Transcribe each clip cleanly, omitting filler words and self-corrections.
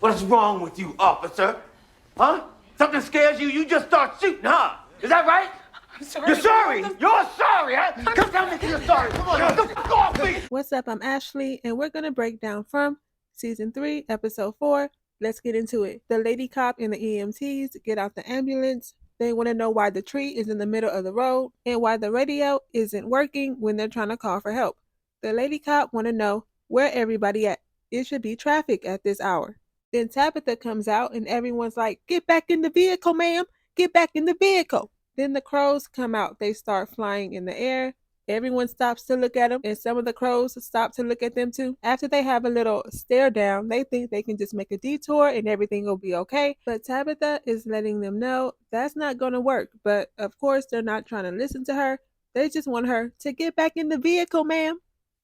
What's wrong with you, officer? Huh? Something scares you, you just start shooting, huh? Is that right? I'm sorry. You're sorry? You're sorry, huh? Come tell me you're sorry. Come on, get the fuck off me! What's up? I'm Ashley, and we're going to break down from Season 3, Episode 4. Let's get into it. The lady cop and the EMTs get out the ambulance. They want to know why the tree is in the middle of the road and why the radio isn't working when they're trying to call for help. The lady cop want to know where everybody at. It should be traffic at this hour. Then Tabitha comes out and everyone's like, "Get back in the vehicle, ma'am. Get back in the vehicle." Then the crows come out. They start flying in the air. Everyone stops to look at them, and some of the crows stop to look at them too. After they have a little stare down, they think they can just make a detour and everything will be okay. But Tabitha is letting them know that's not going to work. But of course, they're not trying to listen to her. They just want her to get back in the vehicle, ma'am.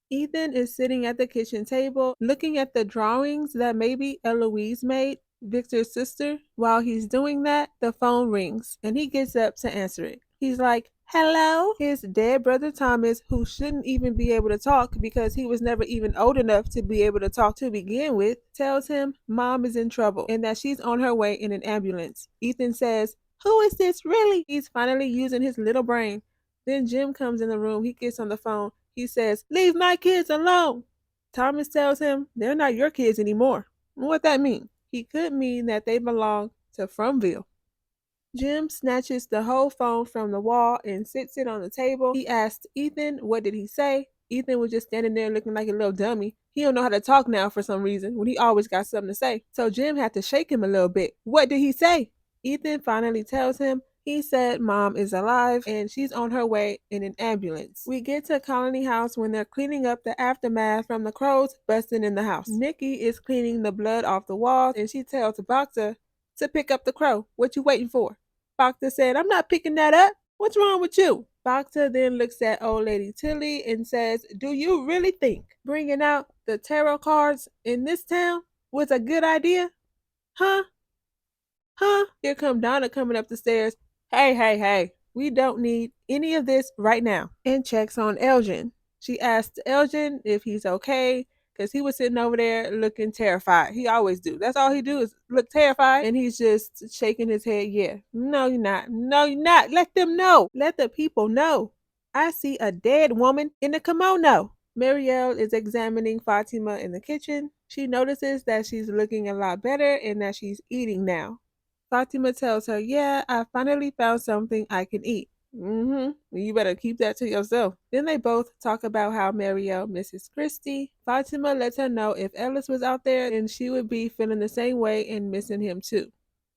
Ethan is sitting at the kitchen table looking at the drawings that maybe Eloise made, Victor's sister. While he's doing that, the phone rings and he gets up to answer it. He's like, "Hello?" His dead brother Thomas, who shouldn't even be able to talk because he was never even old enough to be able to talk to begin with, tells him Mom is in trouble and that she's on her way in an ambulance. Ethan says, "Who is this really?" He's finally using his little brain. Then Jim comes in the room. He gets on the phone. He says, "Leave my kids alone." Thomas tells him they're not your kids anymore. What that mean? He could mean that they belong to Fromville. Jim snatches the whole phone from the wall and sits it on the table. He asked Ethan, what did he say? Ethan was just standing there looking like a little dummy. He don't know how to talk now for some reason when he always got something to say. So Jim had to shake him a little bit. What did he say? Ethan finally tells him he said Mom is alive and she's on her way in an ambulance. We get to Colony House when they're cleaning up the aftermath from the crows busting in the house. Nikki is cleaning the blood off the walls and she tells Bacta to pick up the crow. What you waiting for? Bacta said, "I'm not picking that up. What's wrong with you?" Bacta then looks at old lady Tilly and says, "Do you really think bringing out the tarot cards in this town was a good idea? Huh? Huh?" Here come Donna coming up the stairs. Hey, we don't need any of this right now. And checks on Elgin. She asked Elgin if he's okay, because he was sitting over there looking terrified. He always do. That's all he do is look terrified, and he's just shaking his head. Yeah, no, you're not. No, you're not. Let them know. Let the people know. I see a dead woman in a kimono. Marielle is examining Fatima in the kitchen. She notices that she's looking a lot better and that she's eating now. Fatima tells her, "Yeah, I finally found something I can eat." You better keep that to yourself. Then they both talk about how Marielle misses Christy. Fatima lets her know if Ellis was out there, then she would be feeling the same way and missing him too.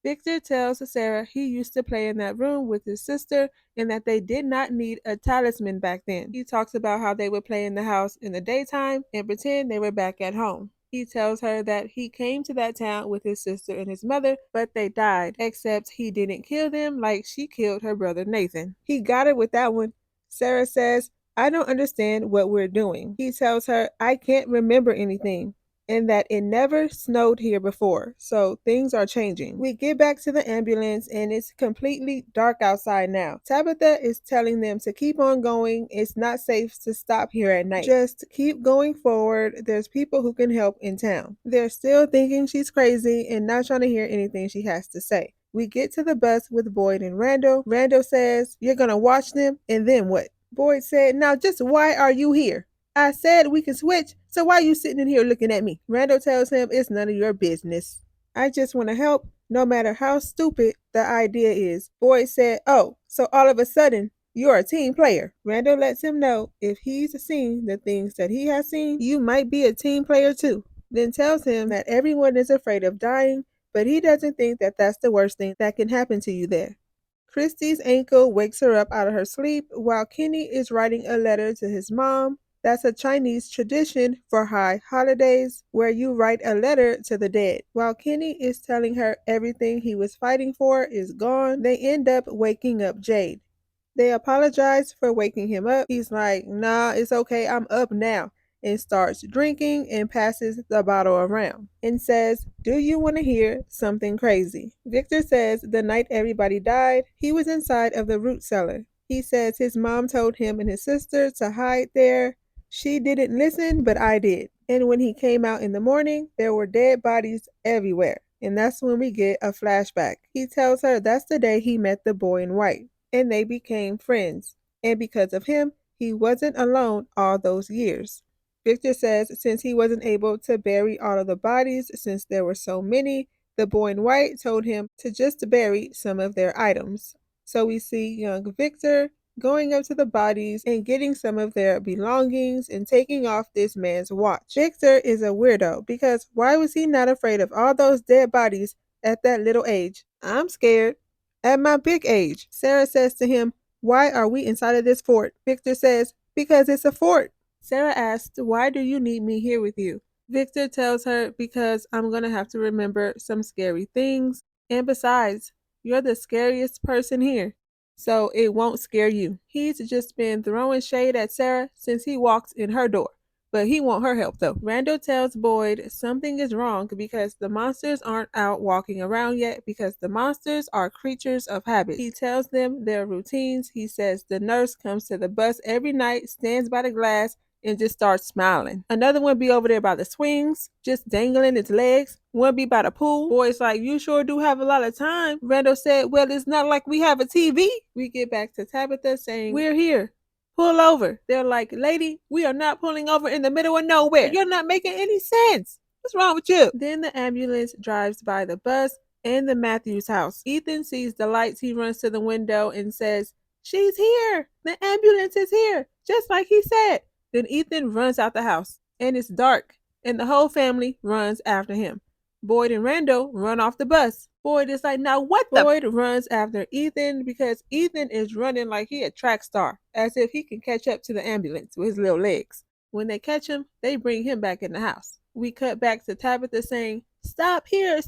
Victor tells Sarah he used to play in that room with his sister and that they did not need a talisman back then. He talks about how they would play in the house in the daytime and pretend they were back at home. He tells her that he came to that town with his sister and his mother, but they died, except he didn't kill them like she killed her brother Nathan. He got it with that one. Sarah says, "I don't understand what we're doing." He tells her, "I can't remember anything," and that it never snowed here before, so things are changing. We get back to the ambulance and it's completely dark outside now. Tabitha is telling them to keep on going. It's not safe to stop here at night. Just keep going forward. There's people who can help in town. They're still thinking she's crazy and not trying to hear anything she has to say. We get to the bus with Boyd and Randall. Randall says, "You're gonna watch them, and then what?" Boyd said, "Now just why are you here? I said we can switch, so why are you sitting in here looking at me?" Randall tells him it's none of your business. "I just want to help, no matter how stupid the idea is." Boyd said, "Oh, so all of a sudden, you're a team player." Randall lets him know if he's seen the things that he has seen, you might be a team player too. Then tells him that everyone is afraid of dying, but he doesn't think that that's the worst thing that can happen to you there. Christy's ankle wakes her up out of her sleep while Kenny is writing a letter to his mom. That's a Chinese tradition for high holidays where you write a letter to the dead. While Kenny is telling her everything he was fighting for is gone, they end up waking up Jade. They apologize for waking him up. He's like, "Nah, it's okay, I'm up now," and starts drinking and passes the bottle around and says, "Do you want to hear something crazy?" Victor says the night everybody died, he was inside of the root cellar. He says his mom told him and his sister to hide there. She didn't listen, but I did. And when he came out in the morning, there were dead bodies everywhere. And that's when we get a flashback. He tells her that's the day he met the boy in white, and they became friends. And because of him, he wasn't alone all those years. Victor says since he wasn't able to bury all of the bodies since there were so many, the boy in white told him to just bury some of their items. So we see young Victor going up to the bodies and getting some of their belongings and taking off this man's watch. Victor is a weirdo because why was he not afraid of all those dead bodies at that little age? I'm scared. At my big age. Sarah says to him, why are we inside of this fort? Victor says, because it's a fort. Sarah asks, why do you need me here with you? Victor tells her, because I'm going to have to remember some scary things. And besides, you're the scariest person here, so it won't scare you. He's just been throwing shade at Sarah since he walked in her door. But he want her help though. Randall tells Boyd something is wrong because the monsters aren't out walking around yet because the monsters are creatures of habit. He tells them their routines. He says the nurse comes to the bus every night, stands by the glass, and just starts smiling. Another one be over there by the swings, just dangling its legs. One be by the pool. Boyd's like, you sure do have a lot of time. Randall said, well, it's not like we have a TV. We get back to Tabitha saying, we're here. Pull over. They're like, lady, we are not pulling over in the middle of nowhere. You're not making any sense. What's wrong with you? Then the ambulance drives by the bus and the Matthews house. Ethan sees the lights. He runs to the window and says, she's here. The ambulance is here, just like he said. Then Ethan runs out the house, and it's dark, and the whole family runs after him. Boyd and Randall run off the bus. Boyd is like, now what the? Boyd runs after Ethan because Ethan is running like he a track star, as if he can catch up to the ambulance with his little legs. When they catch him, they bring him back in the house. We cut back to Tabitha saying, stop here,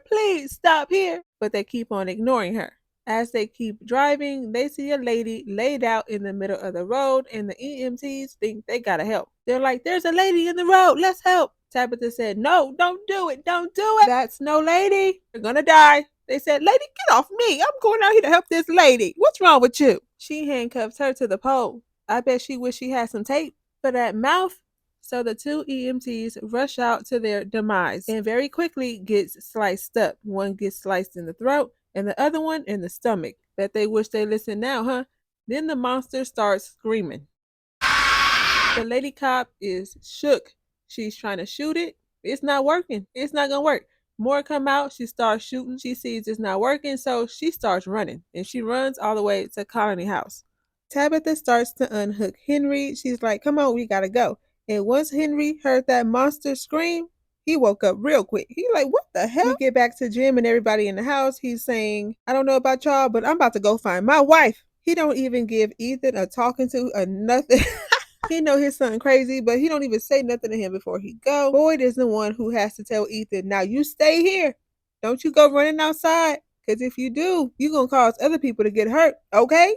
please stop here. But they keep on ignoring her. As they keep driving, they see a lady laid out in the middle of the road, and the EMTs think they gotta help. They're like, there's a lady in the road, let's help. Tabitha said, no, don't do it, don't do it. That's no lady. You're gonna die. They said, lady, get off me. I'm going out here to help this lady. What's wrong with you? She handcuffs her to the pole. I bet she wish she had some tape for that mouth. So the two EMTs rush out to their demise and very quickly gets sliced up. One gets sliced in the throat and the other one in the stomach. Bet they wish they listened now, huh? Then the monster starts screaming. The lady cop is shook. She's trying to shoot it. It's not working. It's not gonna work. More come out. She starts shooting. She sees it's not working, so she starts running. And she runs all the way to Colony House. Tabitha starts to unhook Henry. She's like, come on, we gotta go. And once Henry heard that monster scream, he woke up real quick. He like, what the hell? We get back to Jim and everybody in the house. He's saying, I don't know about y'all, but I'm about to go find my wife. He don't even give Ethan a talking to or nothing. He know his son crazy, but he don't even say nothing to him before he go. Boyd is the one who has to tell Ethan, now you stay here. Don't you go running outside. Because if you do, you're going to cause other people to get hurt. Okay?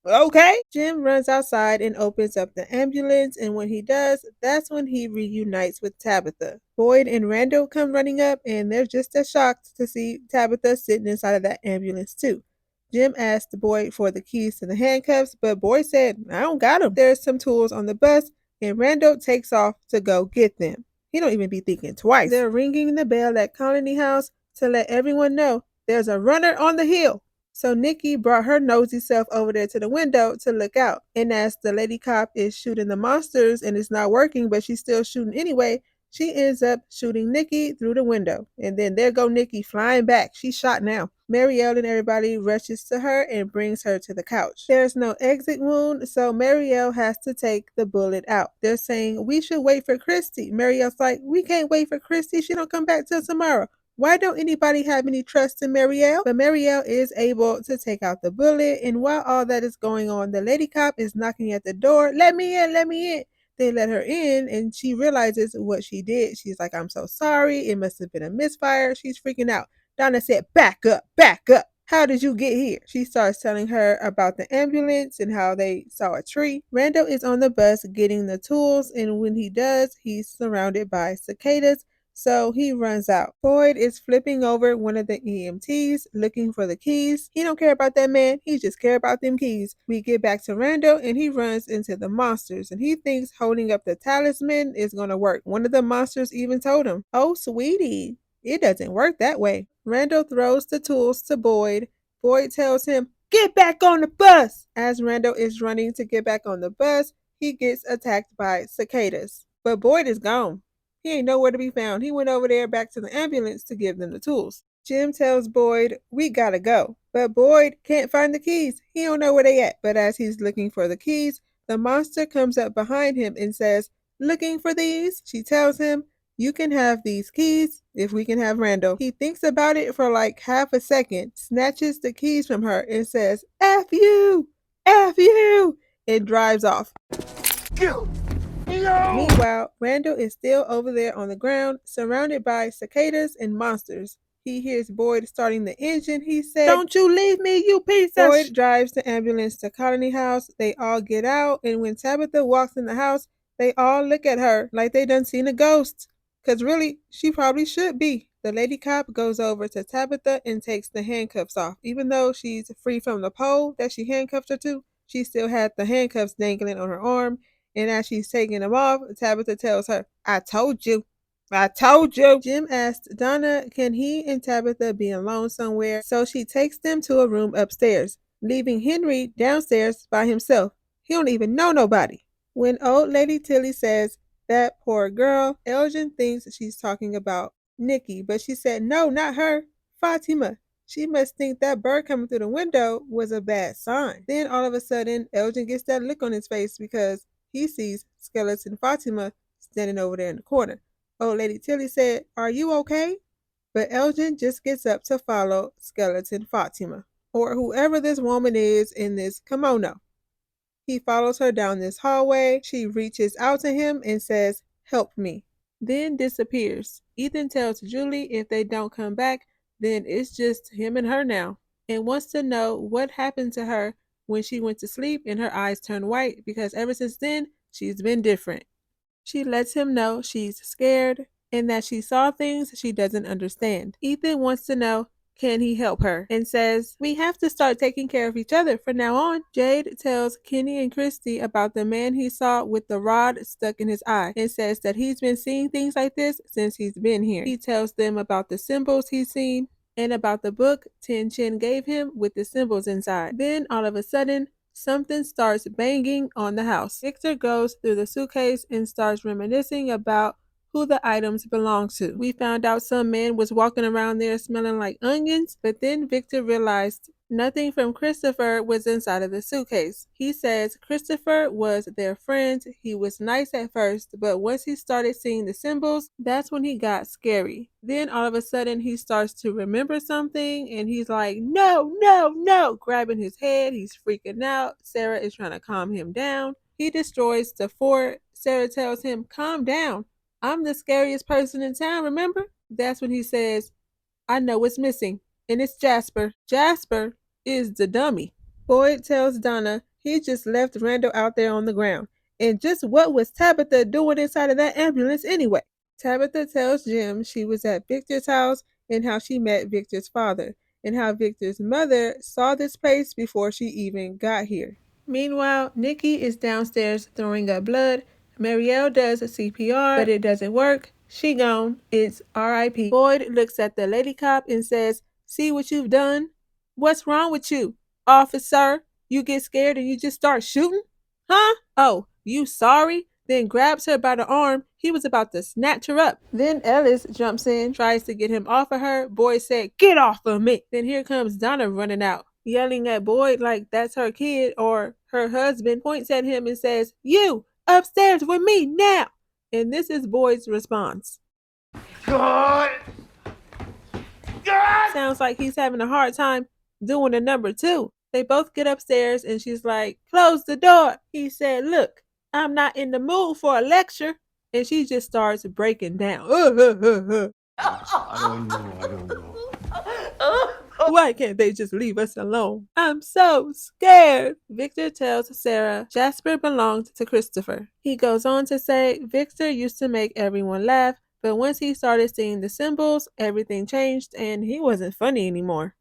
Okay. Jim runs outside and opens up the ambulance, and when he does, that's when he reunites with Tabitha. Boyd and Randall come running up, and they're just as shocked to see Tabitha sitting inside of that ambulance too. Jim asked Boyd for the keys to the handcuffs, but Boyd said, I don't got them. There's some tools on the bus, and Randall takes off to go get them. He don't even be thinking twice. They're ringing the bell at Colony House to let everyone know there's a runner on the hill. So Nikki brought her nosy self over there to the window to look out. And as the lady cop is shooting the monsters and it's not working, but she's still shooting anyway, she ends up shooting Nikki through the window. And then there go Nikki flying back. She's shot now. Marielle and everybody rushes to her and brings her to the couch. There's no exit wound, so Marielle has to take the bullet out. They're saying, we should wait for Christy. Marielle's like, we can't wait for Christy. She don't come back till tomorrow. Why don't anybody have any trust in Marielle? But Marielle is able to take out the bullet, and while all that is going on, the lady cop is knocking at the door. Let me in, let me in. They let her in, and she realizes what she did. She's like, I'm so sorry. It must have been a misfire. She's freaking out. Donna said, back up, back up. How did you get here? She starts telling her about the ambulance and how they saw a tree. Randall is on the bus getting the tools, and when he does, he's surrounded by cicadas, So he runs out. Boyd is flipping over one of the EMTs looking for the keys. He don't care about that man. He just care about them keys. We get back to Randall and he runs into the monsters and he thinks holding up the talisman is going to work. One of the monsters even told him, "Oh, sweetie, it doesn't work that way." Randall throws the tools to Boyd. Boyd tells him, "Get back on the bus!" As Randall is running to get back on the bus, he gets attacked by cicadas. But Boyd is gone. He ain't nowhere to be found. He went over there back to the ambulance to give them the tools. Jim tells Boyd, "We gotta go." But Boyd can't find the keys. He don't know where they at. But as he's looking for the keys, the monster comes up behind him and says, "Looking for these?" She tells him, "You can have these keys if we can have Randall." He thinks about it for like half a second, snatches the keys from her and says, "F you! F you!" and drives off. Meanwhile, Randall is still over there on the ground, surrounded by cicadas and monsters. He hears Boyd starting the engine. He said, "Don't you leave me, you piece of Boyd drives the ambulance to Colony House. They all get out, and when Tabitha walks in the house, they all look at her like they done seen a ghost. Cause really, she probably should be. The lady cop goes over to Tabitha and takes the handcuffs off. Even though she's free from the pole that she handcuffed her to, she still had the handcuffs dangling on her arm. And as she's taking them off, Tabitha tells her, "I told you. I told you." Jim asks Donna, can he and Tabitha be alone somewhere? So she takes them to a room upstairs, leaving Henry downstairs by himself. He don't even know nobody. When old lady Tilly says, "That poor girl," Elgin thinks she's talking about Nikki, but she said, "No, not her. Fatima. She must think that bird coming through the window was a bad sign." Then all of a sudden, Elgin gets that look on his face because he sees Skeleton Fatima standing over there in the corner. Old lady Tilly said, "Are you okay?" But Elgin just gets up to follow Skeleton Fatima, or whoever this woman is in this kimono. He follows her down this hallway. She reaches out to him and says, "Help me," then disappears. Ethan tells Julie if they don't come back, then it's just him and her now, and wants to know what happened to her when she went to sleep and her eyes turned white because ever since then, she's been different. She lets him know she's scared and that she saw things she doesn't understand. Ethan wants to know, can he help her? And says, "We have to start taking care of each other from now on." Jade tells Kenny and Christy about the man he saw with the rod stuck in his eye and says that he's been seeing things like this since he's been here. He tells them about the symbols he's seen and about the book Tin Chin gave him with the symbols inside. Then all of a sudden, something starts banging on the house. Victor goes through the suitcase and starts reminiscing about who the items belong to. We found out some man was walking around there smelling like onions, but then Victor realized nothing from Christopher was inside of the suitcase. He says Christopher was their friend. He was nice at first, but once he started seeing the symbols, that's when he got scary. Then all of a sudden he starts to remember something and he's like, "No, no, no," grabbing his head. He's freaking out. Sarah is trying to calm him down. He destroys the fort. Sarah tells him, "Calm down. I'm the scariest person in town, remember?" That's when he says, "I know what's missing, and it's Jasper." Jasper is the dummy. Boyd tells Donna he just left Randall out there on the ground. And just what was Tabitha doing inside of that ambulance anyway? Tabitha tells Jim she was at Victor's house and how she met Victor's father, and how Victor's mother saw this place before she even got here. Meanwhile, Nikki is downstairs throwing up blood. Marielle does a CPR, but it doesn't work. She gone. It's R.I.P. Boyd looks at the lady cop and says, "See what you've done? What's wrong with you, officer? You get scared and you just start shooting? Huh? Oh, you sorry?" Then grabs her by the arm. He was about to snatch her up. Then Ellis jumps in, tries to get him off of her. Boyd said, "Get off of me." Then here comes Donna running out, yelling at Boyd like that's her kid or her husband, points at him and says, "You, upstairs with me now." And this is Boyd's response. God! God! Sounds like he's having a hard time doing the number two. They both get upstairs and she's like, "Close the door." He said, "Look, I'm not in the mood for a lecture." And she just starts breaking down. I don't know. Why can't they just leave us alone? I'm so scared. Victor tells Sarah Jasper belonged to Christopher. He goes on to say Victor used to make everyone laugh, But once he started seeing the symbols, everything changed and he wasn't funny anymore.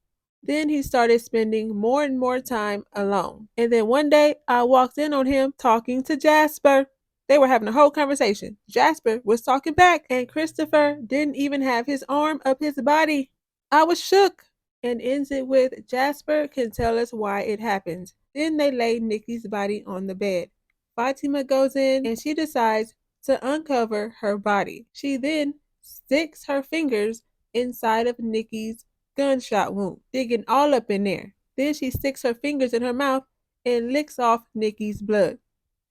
Then he started spending more and more time alone. And then one day I walked in on him talking to Jasper. They were having a whole conversation. Jasper was talking back, and Christopher didn't even have his arm up his body. I was shook. And ends it with Jasper can tell us why it happened. Then they lay Nikki's body on the bed. Fatima goes in and she decides to uncover her body. She then sticks her fingers inside of Nikki's gunshot wound, digging all up in there. Then she sticks her fingers in her mouth and licks off Nikki's blood.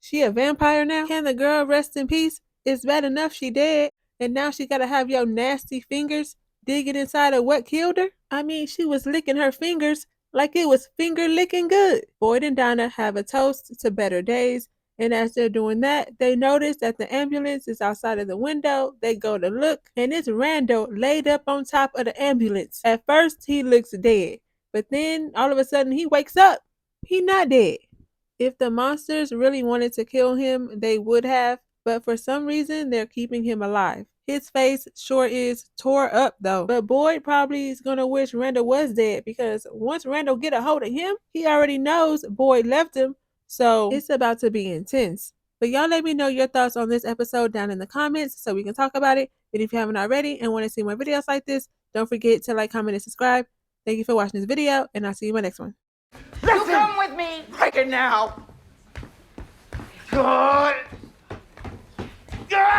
She a vampire now? Can the girl rest in peace? It's bad enough she dead, and now she gotta have your nasty fingers digging inside of what killed her? I mean, she was licking her fingers like it was finger licking good. Boyd and Donna have a toast to better days, and as they're doing that, they notice that the ambulance is outside of the window. They go to look, and it's Randall laid up on top of the ambulance. At first, he looks dead, but then all of a sudden he wakes up. He not dead. If the monsters really wanted to kill him, they would have, but for some reason, they're keeping him alive. His face sure is tore up though, but Boyd probably is gonna wish Randall was dead because once Randall get a hold of him, he already knows Boyd left him, so it's about to be intense. But y'all let me know your thoughts on this episode down in the comments so we can talk about it. And if you haven't already and want to see more videos like this, don't forget to like, comment, and subscribe. Thank you for watching this video, and I'll see you in my next one. Listen, you come with me right now. Good. Good.